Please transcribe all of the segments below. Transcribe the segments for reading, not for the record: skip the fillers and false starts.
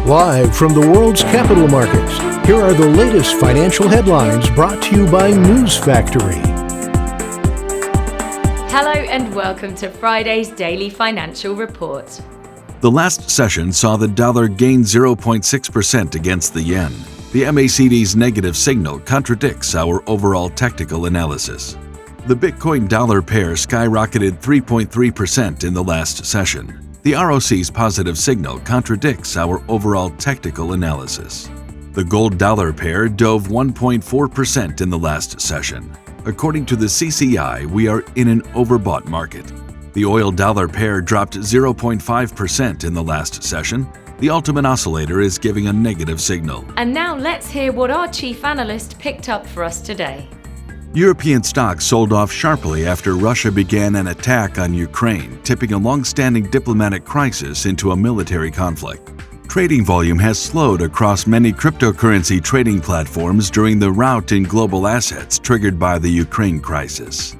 Live from the world's capital markets, here are the latest financial headlines brought to you by News Factory. Hello and welcome to Friday's Daily Financial Report. The last session saw the dollar gain 0.6% against the yen. The MACD's negative signal contradicts our overall technical analysis. The Bitcoin-dollar pair skyrocketed 3.3% in the last session. The ROC's positive signal contradicts our overall technical analysis. The gold-dollar pair dove 1.4% in the last session. According to the CCI, we are in an overbought market. The oil-dollar pair dropped 0.5% in the last session. The Ultimate Oscillator is giving a negative signal. And now let's hear what our chief analyst picked up for us today. European stocks sold off sharply after Russia began an attack on Ukraine, tipping a long-standing diplomatic crisis into a military conflict. Trading volume has slowed across many cryptocurrency trading platforms during the rout in global assets triggered by the Ukraine crisis.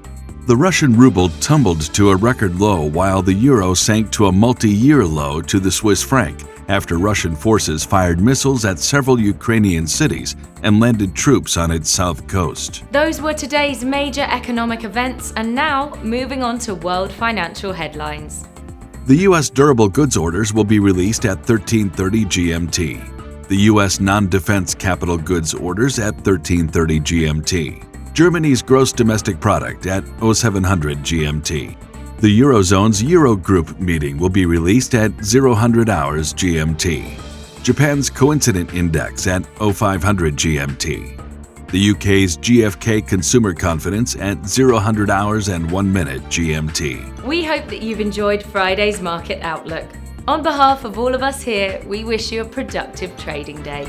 The Russian ruble tumbled to a record low while the euro sank to a multi-year low to the Swiss franc after Russian forces fired missiles at several Ukrainian cities and landed troops on its south coast. Those were today's major economic events, and now moving on to world financial headlines. The U.S. durable goods orders will be released at 13:30 GMT. The U.S. non-defense capital goods orders at 13:30 GMT. Germany's gross domestic product at 0700 GMT. The Eurozone's Eurogroup meeting will be released at 0000 hours GMT. Japan's coincident index at 0500 GMT. The UK's GfK consumer confidence at 0000 hours and 1 minute GMT. We hope that you've enjoyed Friday's market outlook. On behalf of all of us here, we wish you a productive trading day.